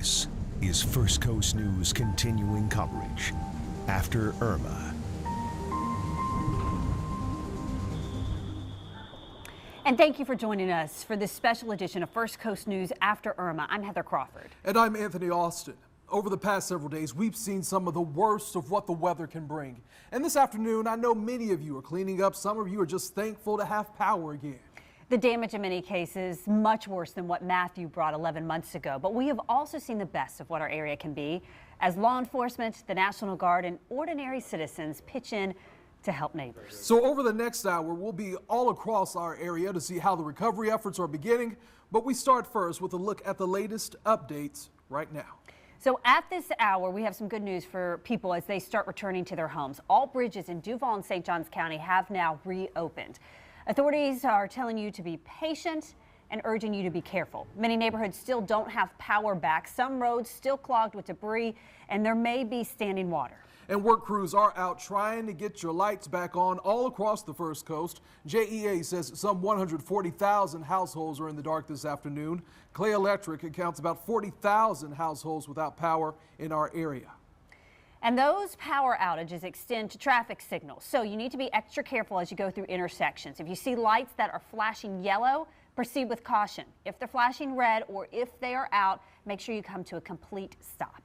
This is First Coast News continuing coverage after Irma. And thank you for joining us for this special edition of First Coast News after Irma. I'm Heather Crawford. And I'm Anthony Austin. Over the past several days, we've seen some of the worst of what the weather can bring. And this afternoon, I know many of you are cleaning up. Some of you are just thankful to have power again. The damage in many cases much worse than what Matthew brought 11 months ago. But we have also seen the best of what our area can be as law enforcement, the National Guard, and ordinary citizens pitch in to help neighbors. So over the next hour, we'll be all across our area to see how the recovery efforts are beginning. But we start first with a look at the latest updates right now. So at this hour, we have some good news for people as they start returning to their homes. All bridges in Duval and St. Johns County have now reopened. Authorities are telling you to be patient and urging you to be careful. Many neighborhoods still don't have power back. Some roads still clogged with debris, and there may be standing water. And work crews are out trying to get your lights back on all across the First Coast. JEA says some 140,000 households are in the dark this afternoon. Clay Electric accounts about 40,000 households without power in our area. And those power outages extend to traffic signals, so you need to be extra careful as you go through intersections. If you see lights that are flashing yellow, proceed with caution. If they're flashing red or if they are out, make sure you come to a complete stop.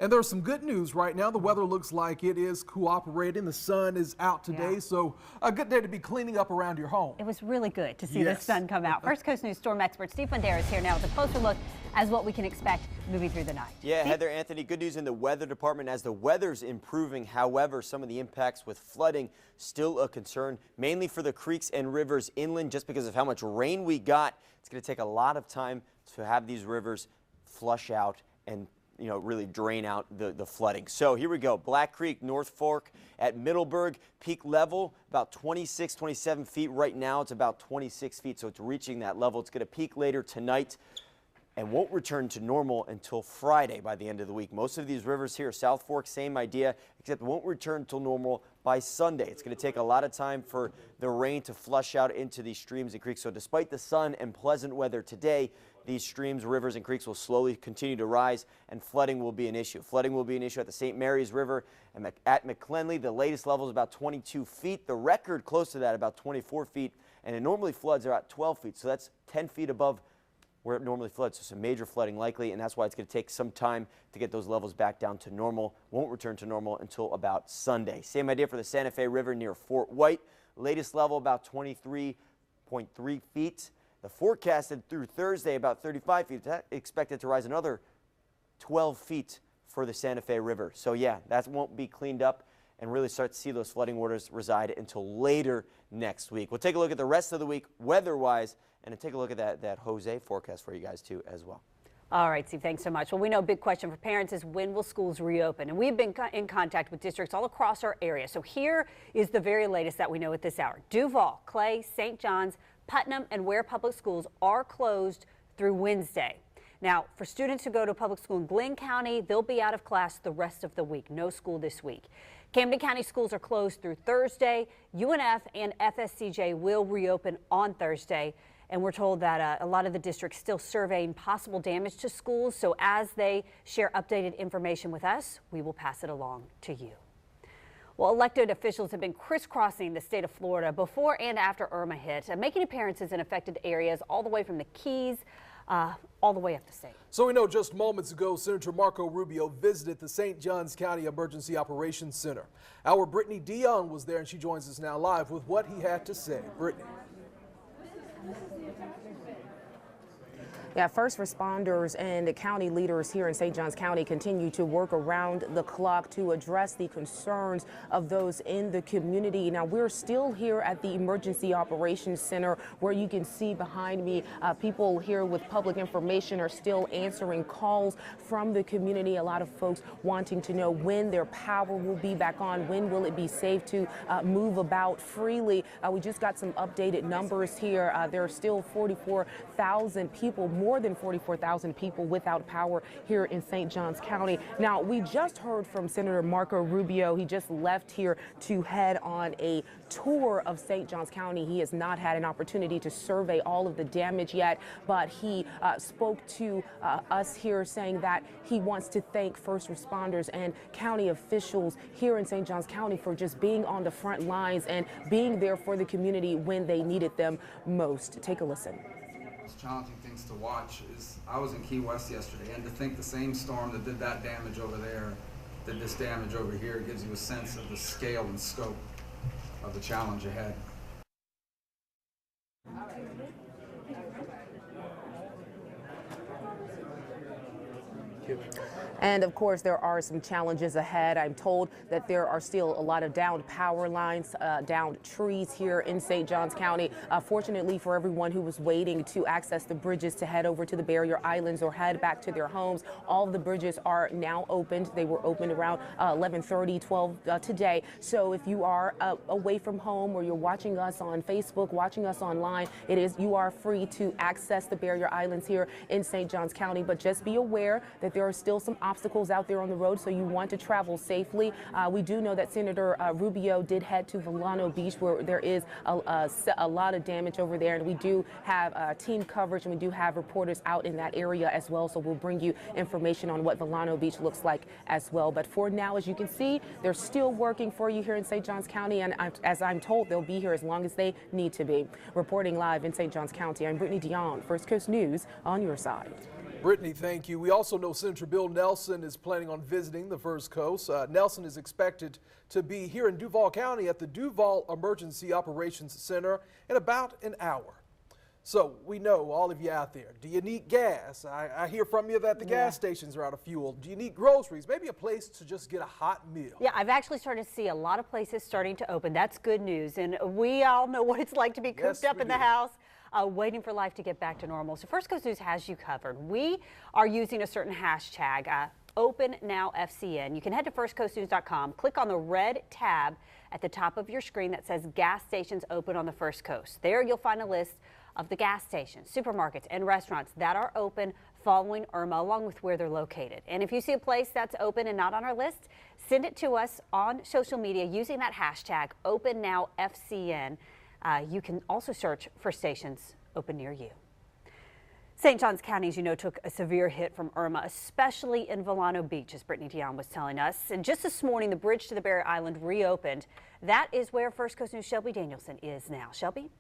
And there's some good news right now. The weather looks like it is cooperating. The sun is out today, so a good day to be cleaning up around your home. It was really good to see the sun come out. First Coast News storm expert Steve Fundera is here now with a closer look as what we can expect moving through the night. Yeah, Steve? Heather, Anthony, good news in the weather department as the weather's improving. However, some of the impacts with flooding still a concern, mainly for the creeks and rivers inland just because of how much rain we got. It's going to take a lot of time to have these rivers flush out and really drain out the flooding. So here we go. Black Creek, North Fork at Middleburg, peak level about 26, 27 feet. Right now it's about 26 feet, so it's reaching that level. It's going to peak later tonight and won't return to normal until Friday by the end of the week. Most of these rivers here, South Fork, same idea, except it won't return till normal by Sunday. It's going to take a lot of time for the rain to flush out into these streams and creeks. So despite the sun and pleasant weather today, these streams, rivers, and creeks will slowly continue to rise, and flooding will be an issue. Flooding will be an issue at the St. Mary's River and at McClenley. The latest level is about 22 feet. The record close to that, about 24 feet, and it normally floods are at 12 feet. So that's 10 feet above where it normally floods. So some major flooding likely, and that's why it's going to take some time to get those levels back down to normal. Won't return to normal until about Sunday. Same idea for the Santa Fe River near Fort White. Latest level about 23.3 feet. The forecasted through Thursday about 35 feet. That's expected to rise another 12 feet for the Santa Fe River. So yeah, that won't be cleaned up and really start to see those flooding waters reside until later next week. We'll take a look at the rest of the week weather-wise and take a look at that Jose forecast for you guys too as well. All right, Steve, thanks so much. Well, we know a big question for parents is when will schools reopen? And we've been in contact with districts all across our area. So here is the very latest that we know at this hour. Duval, Clay, St. John's, Putnam, and Ware public schools are closed through Wednesday. Now, for students who go to public school in Glenn County, they'll be out of class the rest of the week. No school this week. Camden County schools are closed through Thursday. UNF and FSCJ will reopen on Thursday. And we're told that a lot of the districts still surveying possible damage to schools. So as they share updated information with us, we will pass it along to you. Well, elected officials have been crisscrossing the state of Florida before and after Irma hit, making appearances in affected areas all the way from the Keys all the way up to state. So we know just moments ago, Senator Marco Rubio visited the St. Johns County Emergency Operations Center. Our Brittany Dion was there, and she joins us now live with what he had to say. Brittany. Yeah, first responders and county leaders here in St. Johns County continue to work around the clock to address the concerns of those in the community. Now, we're still here at the Emergency Operations Center where you can see behind me people here with public information are still answering calls from the community. A lot of folks wanting to know when their power will be back on, when will it be safe to move about freely. We just got some updated numbers here. There are still 44,000 people more than 44,000 people without power here in St. Johns County. Now, we just heard from Senator Marco Rubio. He just left here to head on a tour of St. Johns County. He has not had an opportunity to survey all of the damage yet, but he spoke to us here saying that he wants to thank first responders and county officials here in St. Johns County for just being on the front lines and being there for the community when they needed them most. Take a listen. Most challenging things to watch is I was in Key West yesterday, and to think the same storm that did that damage over there did this damage over here gives you a sense of the scale and scope of the challenge ahead. And of course, there are some challenges ahead. I'm told that there are still a lot of downed power lines, downed trees here in St. Johns County. Fortunately for everyone who was waiting to access the bridges to head over to the barrier islands or head back to their homes, all of the bridges are now opened. They were opened around 11:30, 12 today. So if you are away from home or you're watching us on Facebook, watching us online, you are free to access the barrier islands here in St. Johns County. But just be aware that there are still some obstacles out there on the road, so you want to travel safely. We do know that Senator Rubio did head to Volano Beach, where there is a lot of damage over there, and we do have team coverage, and we do have reporters out in that area as well, so we'll bring you information on what Volano Beach looks like as well. But for now, as you can see, they're still working for you here in St. Johns County, and as I'm told, they'll be here as long as they need to be. Reporting live in St. Johns County, I'm Brittany Dion, First Coast News on your side. Brittany, thank you. We also know Senator Bill Nelson is planning on visiting the First Coast. Nelson is expected to be here in Duval County at the Duval Emergency Operations Center in about an hour. So we know, all of you out there, do you need gas? I hear from you that the gas stations are out of fuel. Do you need groceries? Maybe a place to just get a hot meal. Yeah, I've actually started to see a lot of places starting to open. That's good news. And we all know what it's like to be cooped up in the house. Waiting for life to get back to normal. So First Coast News has you covered. We are using a certain hashtag, OpenNowFCN. You can head to firstcoastnews.com, click on the red tab at the top of your screen that says gas stations open on the First Coast. There you'll find a list of the gas stations, supermarkets, and restaurants that are open following Irma, along with where they're located. And if you see a place that's open and not on our list, send it to us on social media using that hashtag, OpenNowFCN. You can also search for stations open near you. St. Johns County, as you know, took a severe hit from Irma, especially in Volano Beach, as Brittany Dion was telling us. And just this morning, the bridge to the Barrier Island reopened. That is where First Coast News' Shelby Danielson is now. Shelby?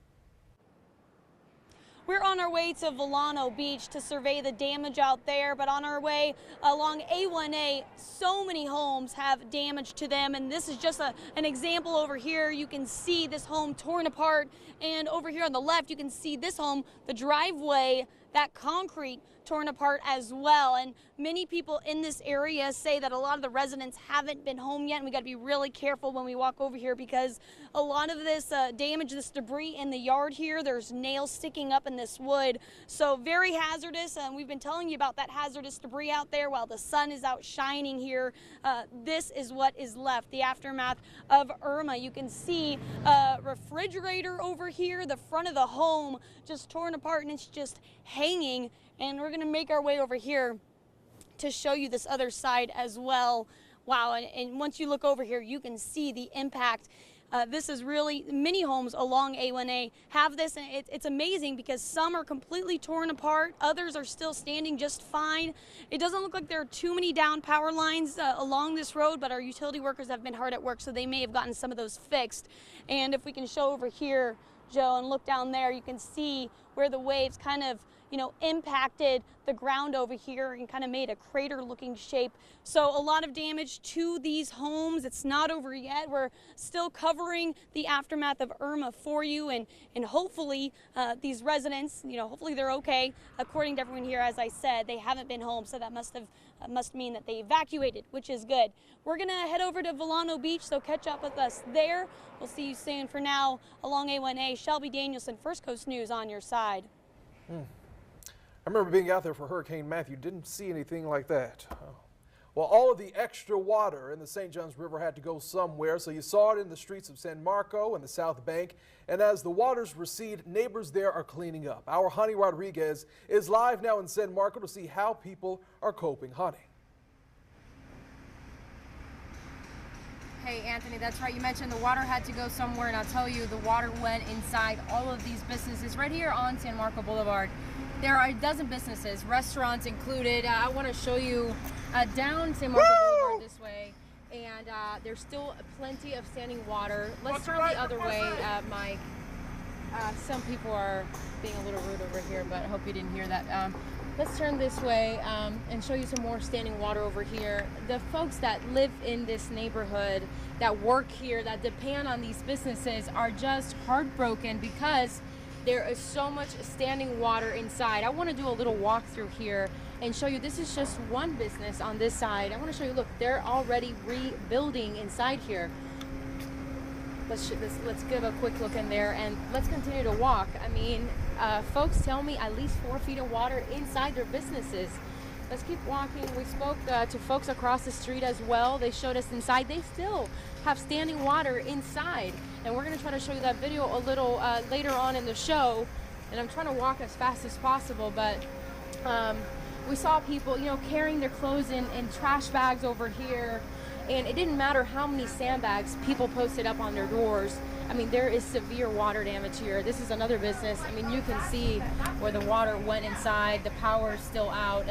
We're on our way to Volano Beach to survey the damage out there, but on our way along A1A, so many homes have damage to them, and this is just an example over here. You can see this home torn apart, and over here on the left, you can see this home, the driveway, that concrete torn apart as well. And many people in this area say that a lot of the residents haven't been home yet, and we got to be really careful when we walk over here because a lot of this damage, this debris in the yard here, there's nails sticking up in this wood, so very hazardous. And we've been telling you about that hazardous debris out there while the sun is out shining here. This is what is left, the aftermath of Irma. You can see a refrigerator over here, the front of the home just torn apart, and it's just hanging. And we're going to make our way over here to show you this other side as well. Wow, and once you look over here, you can see the impact. This is really, many homes along A1A have this, and it's amazing because some are completely torn apart, others are still standing just fine. It doesn't look like there are too many down power lines along this road, but our utility workers have been hard at work, so they may have gotten some of those fixed. And if we can show over here, Joe, and look down there, you can see where the waves kind of, impacted the ground over here and kind of made a crater looking shape. So a lot of damage to these homes. It's not over yet. We're still covering the aftermath of Irma for you, and hopefully these residents, hopefully they're okay. According to everyone here, as I said, they haven't been home, so that must mean that they evacuated, which is good. We're gonna head over to Volano Beach, so catch up with us there. We'll see you soon. For now, along A1A, Shelby Danielson, First Coast News on your side. I remember being out there for Hurricane Matthew. Didn't see anything like that. Well, all of the extra water in the St. Johns River had to go somewhere, so you saw it in the streets of San Marco and the South Bank. And as the waters recede, neighbors there are cleaning up. Our Honey Rodriguez is live now in San Marco to see how people are coping. Honey. Hey, Anthony, that's right. You mentioned the water had to go somewhere, and I'll tell you, the water went inside all of these businesses right here on San Marco Boulevard. There are a dozen businesses, restaurants included. I want to show you down San Marco Boulevard this way, and there's still plenty of standing water. Let's turn the other way, Mike. Some people are being a little rude over here, but I hope you didn't hear that. Let's turn this way and show you some more standing water over here. The folks that live in this neighborhood, that work here, that depend on these businesses are just heartbroken because there is so much standing water inside. I want to do a little walk through here and show you. This is just one business on this side. I want to show you, look, they're already rebuilding inside here. Let's give a quick look in there and let's continue to walk. I mean, folks tell me at least 4 feet of water inside their businesses. Let's keep walking. We spoke to folks across the street as well. They showed us inside. They still have standing water inside. And we're going to try to show you that video a little later on in the show. And I'm trying to walk as fast as possible, but we saw people, carrying their clothes in trash bags over here. And it didn't matter how many sandbags people posted up on their doors. I mean, there is severe water damage here. This is another business. I mean, you can see where the water went inside. The power is still out.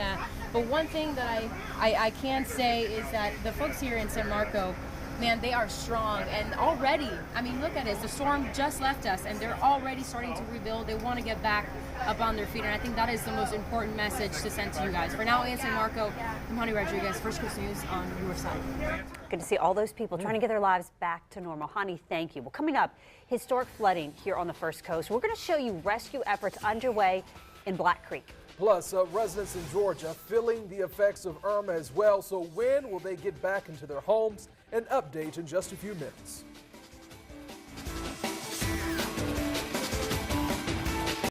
But one thing that I can say is that the folks here in San Marco, man, they are strong. And already, I mean, look at this. The storm just left us, and they're already starting to rebuild. They want to get back up on their feet, and I think that is the most important message to send to you guys. For now, in San Marco, I'm Honey Rodriguez, First Coast News on your side. Good to see all those people trying to get their lives back to normal. Honey, thank you. Well, coming up, historic flooding here on the First Coast. We're going to show you rescue efforts underway in Black Creek. Plus, residents in Georgia feeling the effects of Irma as well. So when will they get back into their homes? An update in just a few minutes.